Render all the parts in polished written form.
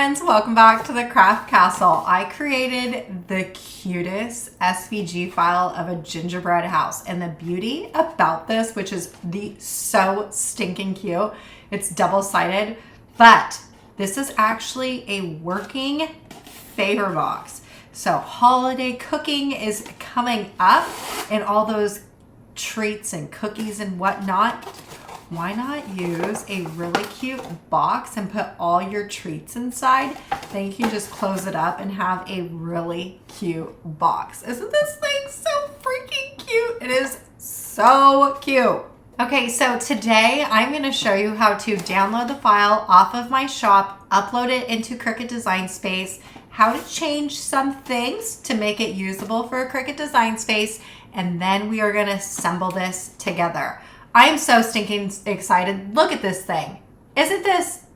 friends, welcome back to the Craft Castle. I created the cutest SVG file of a gingerbread house, and the beauty about this, which is so stinking cute, it's double-sided, but this is actually a working favor box. So holiday cooking is coming up and all those treats and cookies and whatnot. Why not use a really cute box and put all your treats inside? Then you can just close it up and have a really cute box. Isn't this thing so freaking cute? It is so cute. Okay, so today I'm going to show you how to download the file off of my shop, upload it into Cricut Design Space, how to change some things to make it usable for a Cricut Design Space, and then we are going to assemble this together. I am so stinking excited. Look at this thing. Isn't this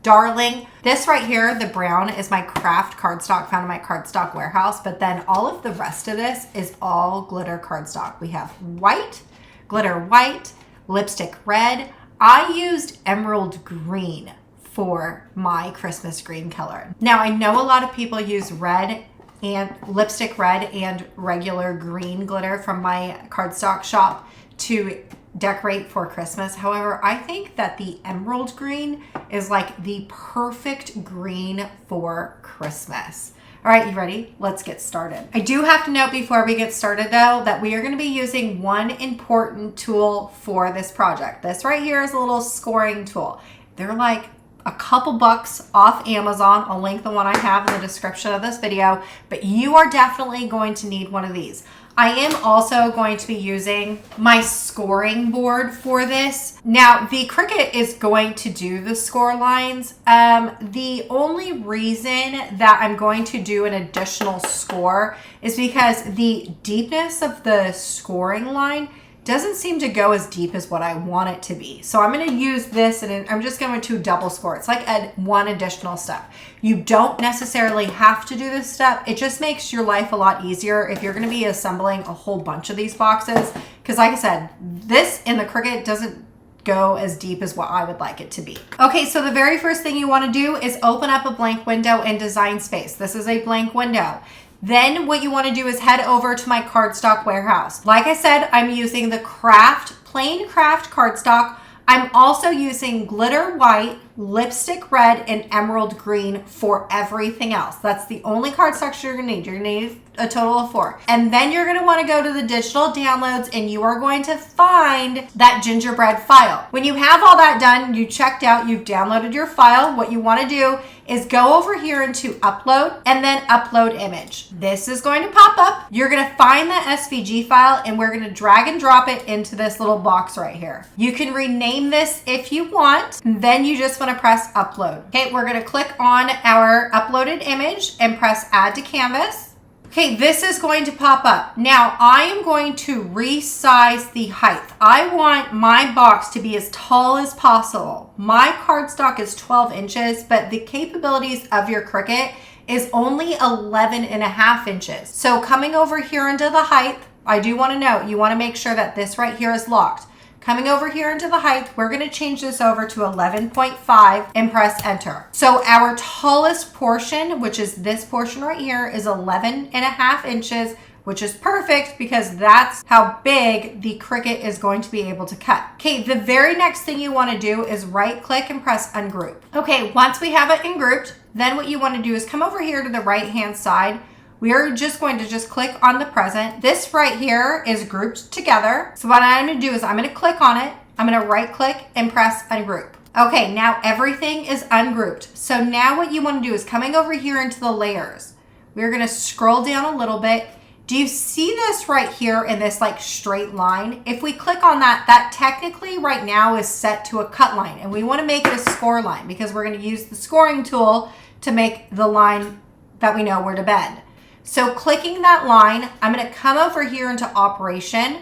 darling? This right here, the brown, is my craft cardstock found in my cardstock warehouse, but then all of the rest of this is all glitter cardstock. We have white, glitter white, lipstick red. I used emerald green for my Christmas green color. Now, I know a lot of people use red and lipstick red and regular green glitter from my cardstock shop to decorate for Christmas. However, I think that the emerald green is like the perfect green for Christmas. All right, you ready? Let's get started. I do have to note before we get started though, that we are gonna be using one important tool for this project. This right here is a little scoring tool. They're like a couple bucks off Amazon. I'll link the one I have in the description of this video, but you are definitely going to need one of these. I am also going to be using my scoring board for this. Now, the Cricut is going to do the score lines. The only reason that I'm going to do an additional score is because the deepness of the scoring line doesn't seem to go as deep as what I want it to be. So I'm gonna use this and I'm just going to double score. It's like one additional step. You don't necessarily have to do this step. It just makes your life a lot easier if you're gonna be assembling a whole bunch of these boxes. Because like I said, this in the Cricut doesn't go as deep as what I would like it to be. Okay, so the very first thing you wanna do is open up a blank window in Design Space. This is a blank window. Then what you want to do is head over to my cardstock warehouse. Like I said, I'm using the plain craft cardstock. I'm also using glitter white, lipstick red, and emerald green for everything else. That's the only cardstocks you're gonna need. You're gonna need a total of 4. And then you're gonna wanna go to the digital downloads and you are going to find that gingerbread file. When you have all that done, you checked out, you've downloaded your file, what you wanna do is go over here into upload and then upload image. This is going to pop up. You're gonna find the SVG file and we're gonna drag and drop it into this little box right here. You can rename this if you want. Then you just wanna press upload. Okay, we're gonna click on our uploaded image and press add to canvas. Okay, this is going to pop up. Now, I am going to resize the height. I want my box to be as tall as possible. My cardstock is 12 inches, but the capabilities of your Cricut is only 11.5 inches. So coming over here into the height, I do want to note, you want to make sure that this right here is locked. Coming over here into the height, we're gonna change this over to 11.5 and press enter. So our tallest portion, which is this portion right here, is 11.5 inches, which is perfect because that's how big the Cricut is going to be able to cut. Okay, the very next thing you wanna do is right click and press ungroup. Okay, once we have it ungrouped, then what you wanna do is come over here to the right-hand side. We are just going to click on the present. This right here is grouped together. So what I'm gonna do is I'm gonna click on it. I'm gonna right click and press ungroup. Okay, now everything is ungrouped. So now what you wanna do is coming over here into the layers. We're gonna scroll down a little bit. Do you see this right here in this like straight line? If we click on that, that technically right now is set to a cut line and we wanna make it a score line because we're gonna use the scoring tool to make the line that we know where to bend. So clicking that line, I'm gonna come over here into operation.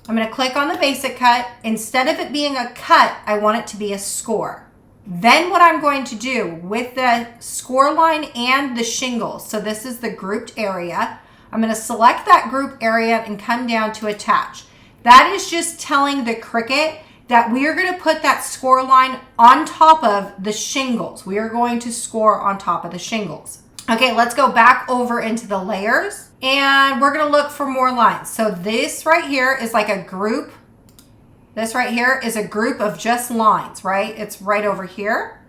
I'm gonna click on the basic cut. Instead of it being a cut, I want it to be a score. Then what I'm going to do with the score line and the shingles, so this is the grouped area, I'm gonna select that group area and come down to attach. That is just telling the Cricut that we are going to put that score line on top of the shingles. We are going to score on top of the shingles. Okay, let's go back over into the layers and we're going to look for more lines. So this right here is like a group. This right here is a group of just lines, right? It's right over here.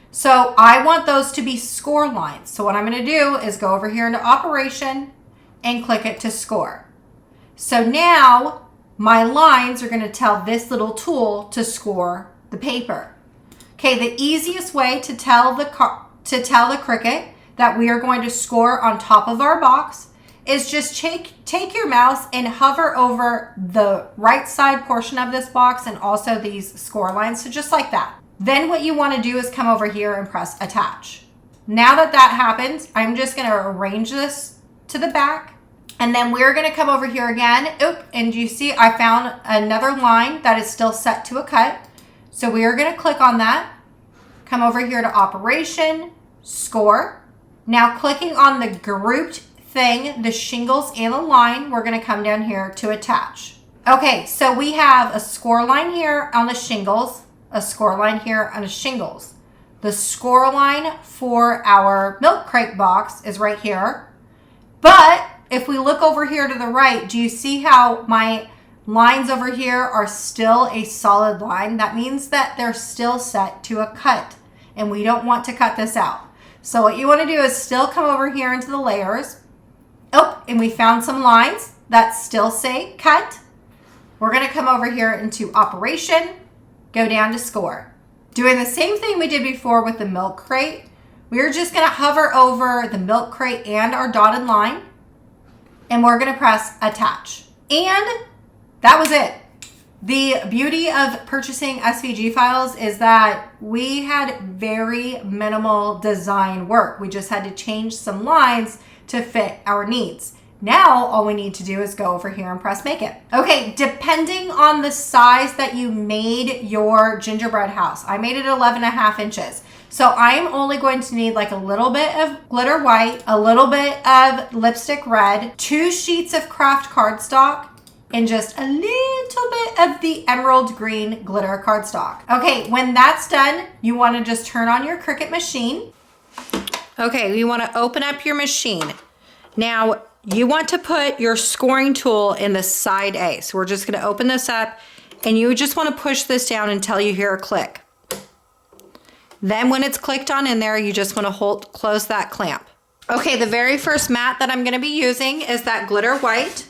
So I want those to be score lines. So what I'm going to do is go over here into operation and click it to score. So now my lines are going to tell this little tool to score the paper. Okay, the easiest way to tell the Cricut that we are going to score on top of our box is just take your mouse and hover over the right side portion of this box and also these score lines. So just like that. Then what you want to do is come over here and press attach. Now that that happens, I'm just going to arrange this to the back. And then we're going to come over here again. And you see I found another line that is still set to a cut. So we are going to click on that. Come over here to operation, score. Now clicking on the grouped thing, the shingles and the line, we're going to come down here to attach. Okay, so we have a score line here on the shingles, a score line here on the shingles. The score line for our milk crate box is right here. But if we look over here to the right, do you see how my lines over here are still a solid line? That means that they're still set to a cut and we don't want to cut this out. So what you want to do is still come over here into the layers. And we found some lines that still say cut. We're going to come over here into operation, go down to score. Doing the same thing we did before with the milk crate. We're just going to hover over the milk crate and our dotted line. And we're going to press attach. And that was it. The beauty of purchasing SVG files is that we had very minimal design work. We just had to change some lines to fit our needs. Now, all we need to do is go over here and press make it. Okay, depending on the size that you made your gingerbread house, I made it 11.5 inches. So I'm only going to need like a little bit of glitter white, a little bit of lipstick red, 2 sheets of craft cardstock, and just a little bit of the emerald green glitter cardstock. Okay, when that's done, you want to just turn on your Cricut machine. Okay, you want to open up your machine. Now, you want to put your scoring tool in the side A. So we're just going to open this up and you just want to push this down until you hear a click. Then when it's clicked on in there, you just want to close that clamp. Okay, the very first mat that I'm going to be using is that glitter white.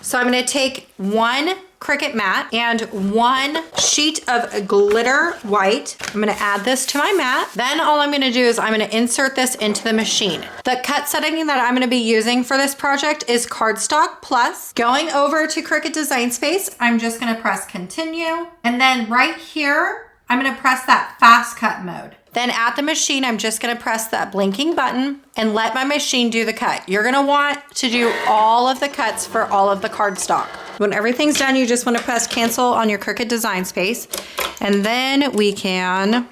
So I'm going to take 1 Cricut mat and 1 sheet of glitter white. I'm going to add this to my mat. Then all I'm going to do is I'm going to insert this into the machine. The cut setting that I'm going to be using for this project is Cardstock Plus. Going over to Cricut Design Space, I'm just going to press continue. And then right here, I'm going to press that fast cut mode. Then at the machine, I'm just going to press that blinking button and let my machine do the cut. You're going to want to do all of the cuts for all of the cardstock. When everything's done, you just want to press cancel on your Cricut Design Space. And then we can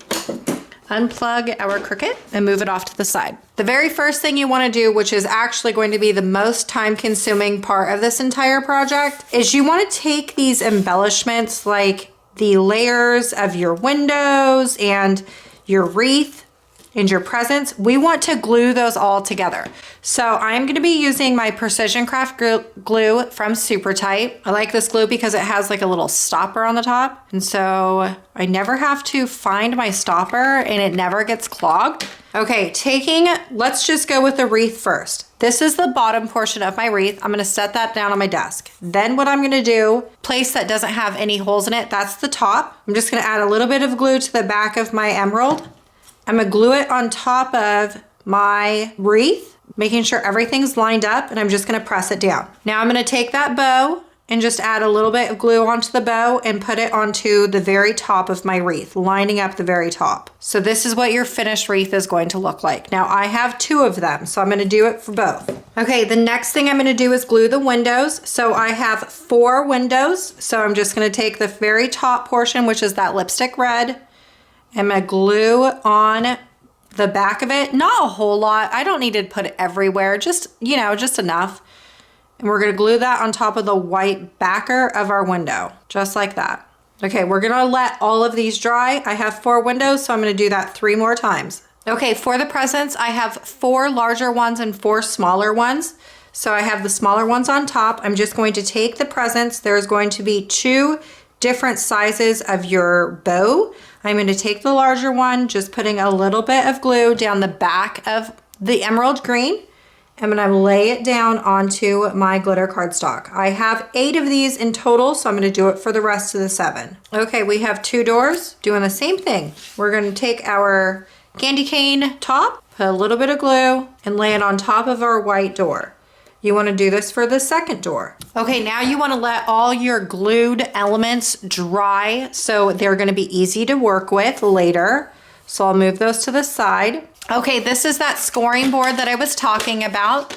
unplug our Cricut and move it off to the side. The very first thing you want to do, which is actually going to be the most time-consuming part of this entire project, is you want to take these embellishments like the layers of your windows and your wreath and your presents. We want to glue those all together. So I'm going to be using my Precision Craft glue from Super Tight. I like this glue because it has like a little stopper on the top. And so I never have to find my stopper and it never gets clogged. Okay, let's just go with the wreath first. This is the bottom portion of my wreath. I'm gonna set that down on my desk. Then what I'm gonna do, place that doesn't have any holes in it, that's the top. I'm just gonna add a little bit of glue to the back of my emerald. I'm gonna glue it on top of my wreath, making sure everything's lined up, and I'm just gonna press it down. Now I'm gonna take that bow and just add a little bit of glue onto the bow and put it onto the very top of my wreath, lining up the very top. So this is what your finished wreath is going to look like. Now I have 2 of them, so I'm gonna do it for both. Okay, the next thing I'm gonna do is glue the windows. So I have 4 windows. So I'm just gonna take the very top portion, which is that lipstick red. I'm gonna glue on the back of it. Not a whole lot. I don't need to put it everywhere, just enough. And we're gonna glue that on top of the white backer of our window, just like that. Okay, we're gonna let all of these dry. I have 4 windows, so I'm gonna do that 3 more times. Okay, for the presents, I have 4 larger ones and 4 smaller ones. So I have the smaller ones on top. I'm just going to take the presents. There's going to be 2 different sizes of your bow. I'm going to take the larger one, just putting a little bit of glue down the back of the emerald green. I'm going to lay it down onto my glitter cardstock. I have 8 of these in total, so I'm going to do it for the rest of the 7. Okay, we have 2 doors doing the same thing. We're going to take our candy cane top, put a little bit of glue, and lay it on top of our white door. You want to do this for the second door. Okay, now you want to let all your glued elements dry so they're going to be easy to work with later. So I'll move those to the side. Okay, this is that scoring board that I was talking about.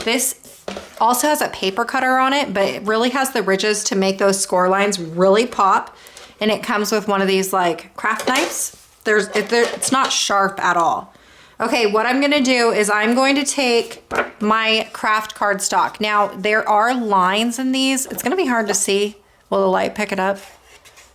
This also has a paper cutter on it, but it really has the ridges to make those score lines really pop. And it comes with one of these like craft knives. It's not sharp at all. Okay, what I'm gonna do is I'm going to take my craft cardstock. Now, there are lines in these. It's gonna be hard to see. Will the light pick it up?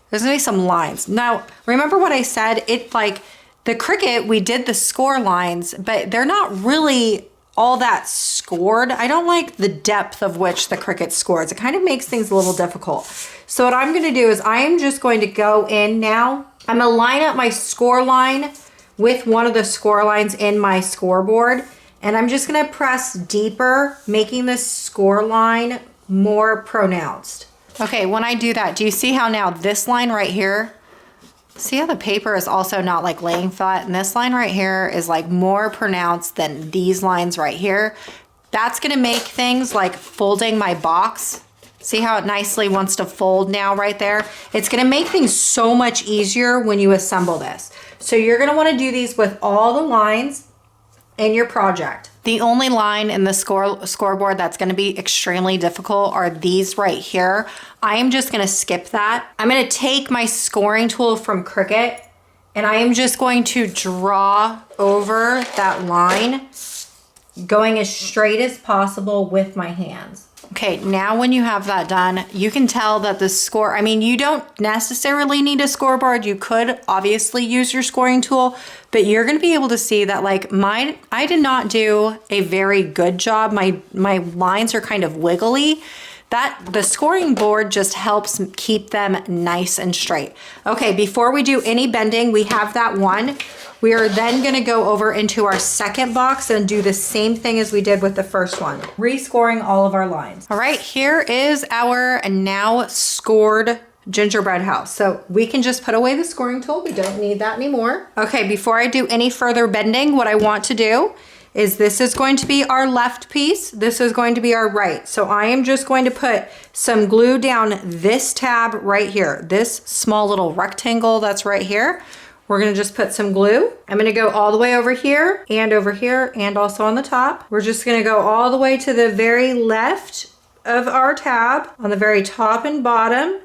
There's gonna be some lines. Now, remember what I said? It like, the Cricut, we did the score lines, but they're not really all that scored. I don't like the depth of which the Cricut scores. It kind of makes things a little difficult. So what I'm gonna do is I am just going to go in now. I'm gonna line up my score line with one of the score lines in my scoreboard. And I'm just gonna press deeper, making this score line more pronounced. Okay, when I do that, do you see how now this line right here, see how the paper is also not like laying flat? And this line right here is like more pronounced than these lines right here. That's gonna make things like folding my box. See how it nicely wants to fold now right there? It's gonna make things so much easier when you assemble this. So you're gonna wanna do these with all the lines in your project. The only line in the scoreboard that's gonna be extremely difficult are these right here. I am just gonna skip that. I'm gonna take my scoring tool from Cricut and I am just going to draw over that line, going as straight as possible with my hands. Okay, now when you have that done, you can tell that the score, I mean, you don't necessarily need a scoreboard. You could obviously use your scoring tool, but you're gonna be able to see that like I did not do a very good job. My lines are kind of wiggly. The scoring board just helps keep them nice and straight. Okay, before we do any bending, we have that one. We are then gonna go over into our second box and do the same thing as we did with the first one, rescoring all of our lines. All right, here is our now scored gingerbread house. So we can just put away the scoring tool. We don't need that anymore. Okay, before I do any further bending, what I want to do is this is going to be our left piece. This is going to be our right. So I am just going to put some glue down this tab right here, this small little rectangle that's right here. We're gonna just put some glue. I'm gonna go all the way over here and also on the top. We're just gonna go all the way to the very left of our tab on the very top and bottom.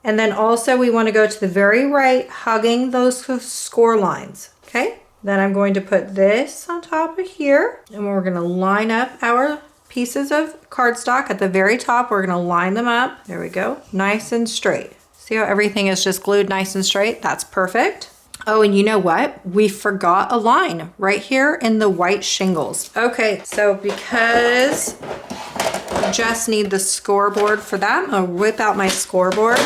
And then also we wanna go to the very right, hugging those score lines, okay? Then I'm going to put this on top of here and we're gonna line up our pieces of cardstock at the very top. We're gonna line them up. There we go, nice and straight. See how everything is just glued nice and straight? That's perfect. Oh, and you know what? We forgot a line right here in the white shingles. Okay, so because I just need the scoreboard for that, I'm gonna whip out my scoreboard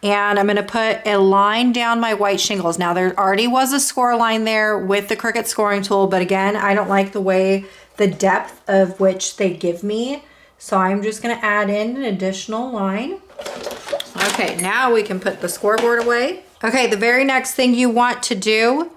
and I'm gonna put a line down my white shingles. Now there already was a score line there with the Cricut scoring tool, but again, I don't like the depth of which they give me. So I'm just gonna add in an additional line. Okay, now we can put the scoreboard away. Okay, the very next thing you want to do,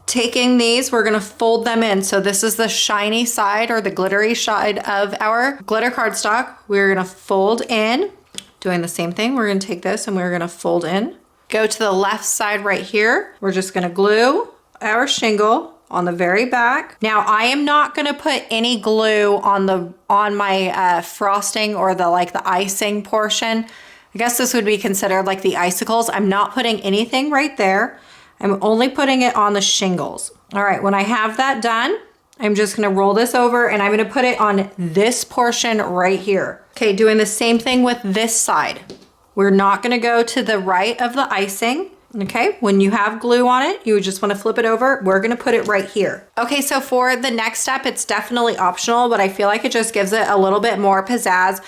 taking these, we're gonna fold them in. So this is the shiny side or the glittery side of our glitter cardstock. We're gonna fold in, doing the same thing. We're gonna take this and we're gonna fold in. Go to the left side right here. We're just gonna glue our shingle on the very back. Now I am not gonna put any glue on my frosting or the icing portion. I guess this would be considered like the icicles. I'm not putting anything right there. I'm only putting it on the shingles. All right, when I have that done, I'm just gonna roll this over and I'm gonna put it on this portion right here. Okay, doing the same thing with this side. We're not gonna go to the right of the icing. Okay, when you have glue on it, you just wanna flip it over. We're gonna put it right here. Okay, so for the next step, it's definitely optional, but I feel like it just gives it a little bit more pizzazz.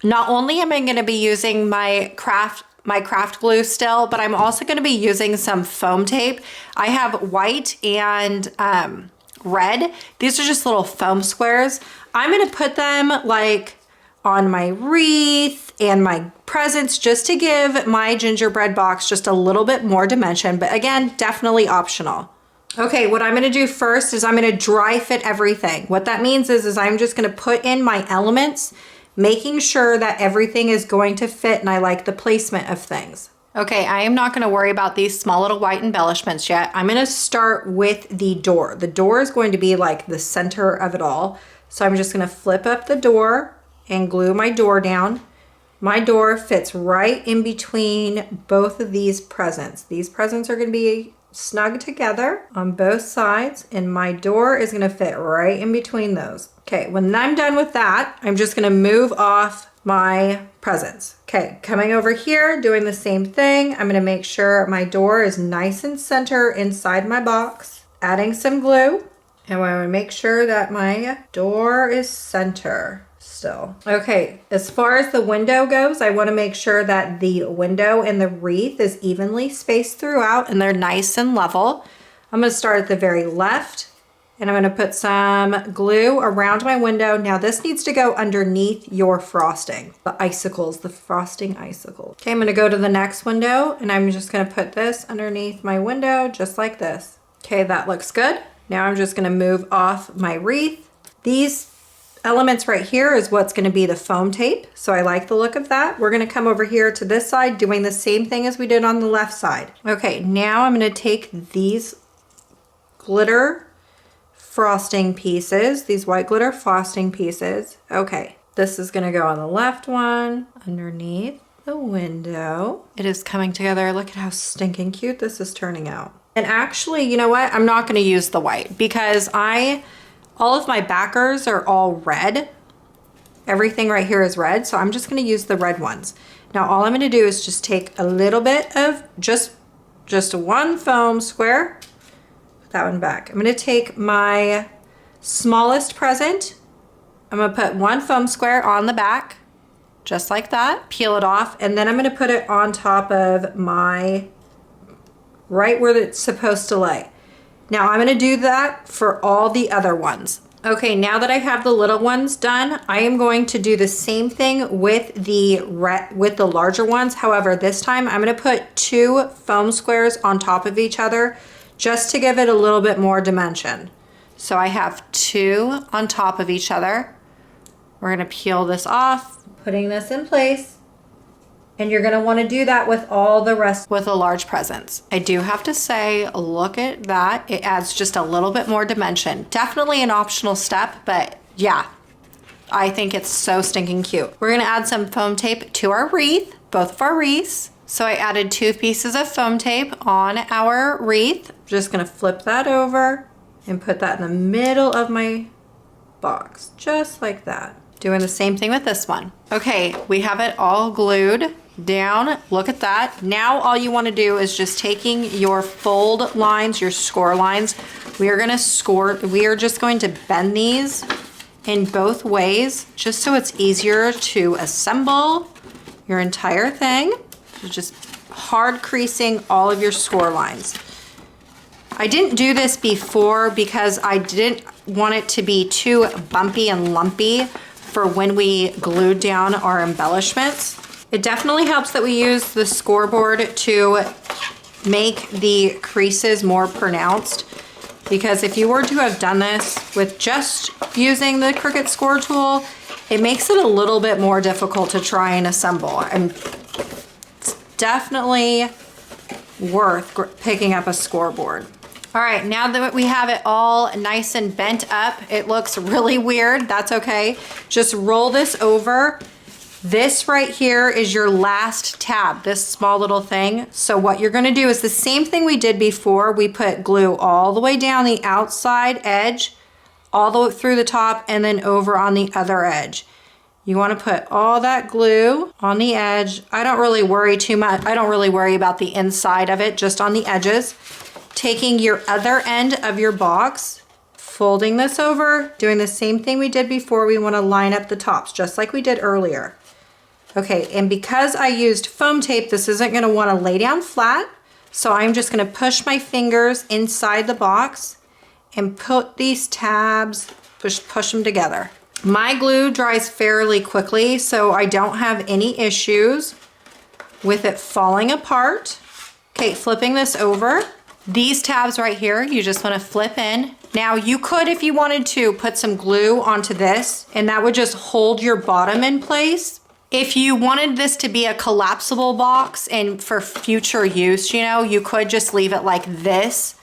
Not only am I gonna be using my craft glue still, but I'm also gonna be using some foam tape. I have white and red. These are just little foam squares. I'm gonna put them like on my wreath and my presents just to give my gingerbread box just a little bit more dimension, but again, definitely optional. Okay, what I'm gonna do first is I'm gonna dry fit everything. What that means is I'm just gonna put in my elements, making sure that everything is going to fit and I like the placement of things. Okay, I am not gonna worry about these small little white embellishments yet. I'm gonna start with the door. The door is going to be like the center of it all. So I'm just gonna flip up the door and glue my door down. My door fits right in between both of these presents. These presents are gonna be snug together on both sides, and my door is gonna fit right in between those. Okay, when I'm done with that, I'm just gonna move off my presents. Okay, coming over here, doing the same thing. I'm gonna make sure my door is nice and center inside my box, adding some glue, and I wanna make sure that my door is center still. Okay, as far as the window goes, I wanna make sure that the window and the wreath is evenly spaced throughout and they're nice and level. I'm gonna start at the very left, and I'm gonna put some glue around my window. Now this needs to go underneath your frosting, the icicles, the frosting icicles. Okay, I'm gonna go to the next window and I'm just gonna put this underneath my window just like this. Okay, that looks good. Now I'm just gonna move off my wreath. These elements right here is what's gonna be the foam tape. So I like the look of that. We're gonna come over here to this side doing the same thing as we did on the left side. Okay, now I'm gonna take these glitter frosting pieces, these white glitter frosting pieces. Okay, this is gonna go on the left one, underneath the window. It is coming together. Look at how stinking cute this is turning out. And actually, you know what? I'm not gonna use the white because all of my backers are all red. Everything right here is red, so I'm just gonna use the red ones. Now all I'm gonna do is just take a little bit of just one foam square, that one back. I'm gonna take my smallest present. I'm gonna put one foam square on the back, just like that, peel it off, and then I'm gonna put it on top of my, right where it's supposed to lay. Now I'm gonna do that for all the other ones. Okay, now that I have the little ones done, I am going to do the same thing with the larger ones. However, this time I'm gonna put 2 foam squares on top of each other just to give it a little bit more dimension. So I have 2 on top of each other. We're gonna peel this off, putting this in place. And you're gonna wanna do that with all the rest with the large presents. I do have to say, look at that. It adds just a little bit more dimension. Definitely an optional step, but yeah, I think it's so stinking cute. We're gonna add some foam tape to our wreath, both of our wreaths. So I added 2 pieces of foam tape on our wreath. Just gonna flip that over and put that in the middle of my box, just like that. Doing the same thing with this one. Okay, we have it all glued down. Look at that. Now all you want to do is just taking your fold lines, your score lines. We are just going to bend these in both ways just so it's easier to assemble your entire thing. So just hard creasing all of your score lines. I didn't do this before because I didn't want it to be too bumpy and lumpy for when we glued down our embellishments. It definitely helps that we use the scoreboard to make the creases more pronounced, because if you were to have done this with just using the Cricut score tool, it makes it a little bit more difficult to try and assemble. And it's definitely worth picking up a scoreboard. All right, now that we have it all nice and bent up, it looks really weird. That's okay. Just roll this over. This right here is your last tab, this small little thing. So what you're gonna do is the same thing we did before. We put glue all the way down the outside edge, all the way through the top, and then over on the other edge. You want to put all that glue on the edge. I don't really worry too much. I don't really worry about the inside of it, just on the edges. Taking your other end of your box, folding this over, doing the same thing we did before. We want to line up the tops, just like we did earlier. Okay, and because I used foam tape, this isn't going to want to lay down flat. So I'm just going to push my fingers inside the box and put these tabs, push them together. My glue dries fairly quickly, so I don't have any issues with it falling apart. Okay, flipping this over. These tabs right here, you just want to flip in. Now you could, if you wanted to, put some glue onto this, and that would just hold your bottom in place. If you wanted this to be a collapsible box and for future use, you know, you could just leave it like this.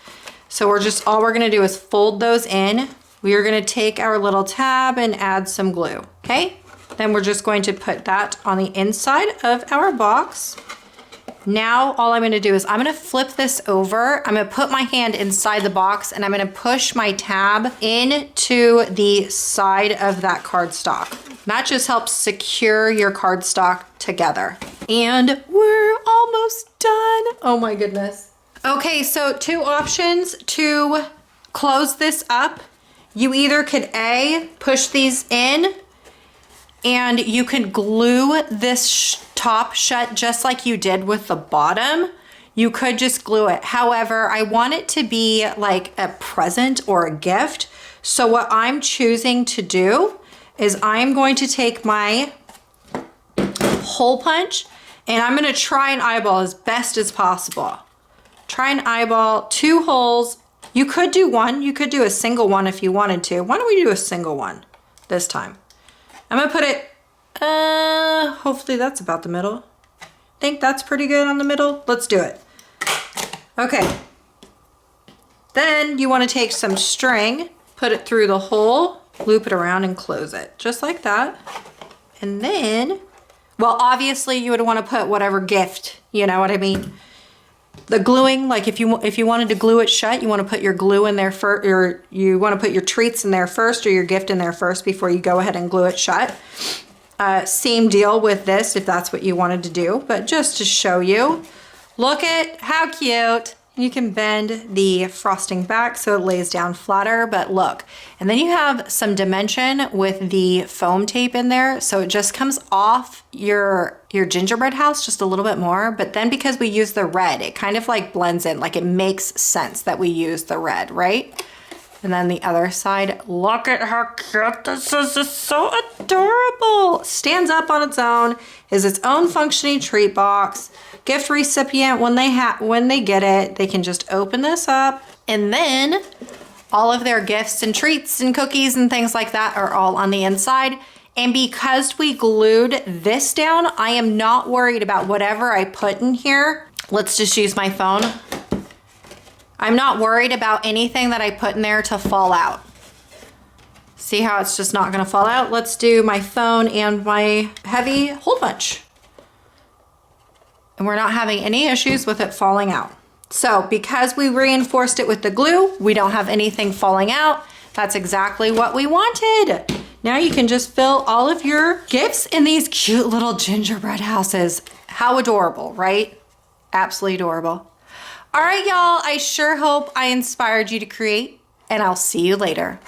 So all we're gonna do is fold those in. We are gonna take our little tab and add some glue, okay? Then we're just going to put that on the inside of our box. Now all I'm gonna do is I'm gonna flip this over. I'm gonna put my hand inside the box and I'm gonna push my tab into the side of that cardstock. That just helps secure your cardstock together. And we're almost done. Oh my goodness. Okay, so 2 options to close this up. You either could push these in and you can glue this top shut just like you did with the bottom. You could just glue it. However, I want it to be like a present or a gift. So what I'm choosing to do is I'm going to take my hole punch and I'm gonna try and eyeball as best as possible. Try and eyeball 2 holes. You could do 1, you could do a single one if you wanted to. Why don't we do a single one this time? I'm gonna put it, hopefully that's about the middle. Think that's pretty good on the middle? Let's do it. Okay. Then you wanna take some string, put it through the hole, loop it around and close it, just like that. And then, well, obviously you would wanna put whatever gift, you know what I mean? The gluing, like if you wanted to glue it shut, you want to put your glue in there first, or you want to put your treats in there first or your gift in there first before you go ahead and glue it shut. Same deal with this if that's what you wanted to do, but just to show you, look at how cute. You can bend the frosting back so it lays down flatter, but look. And then you have some dimension with the foam tape in there, so it just comes off your gingerbread house just a little bit more, but then because we use the red, it kind of like blends in, like it makes sense that we use the red, right? And then the other side, look at how cute this is. It's so adorable. Stands up on its own, is its own functioning treat box. Gift recipient, when they get it, they can just open this up, and then all of their gifts and treats and cookies and things like that are all on the inside. And because we glued this down, I am not worried about whatever I put in here. Let's just use my phone. I'm not worried about anything that I put in there to fall out. See how it's just not gonna fall out? Let's do my phone and my heavy hole punch. And we're not having any issues with it falling out. So because we reinforced it with the glue, we don't have anything falling out. That's exactly what we wanted. Now you can just fill all of your gifts in these cute little gingerbread houses. How adorable, right? Absolutely adorable. All right, y'all, I sure hope I inspired you to create, and I'll see you later.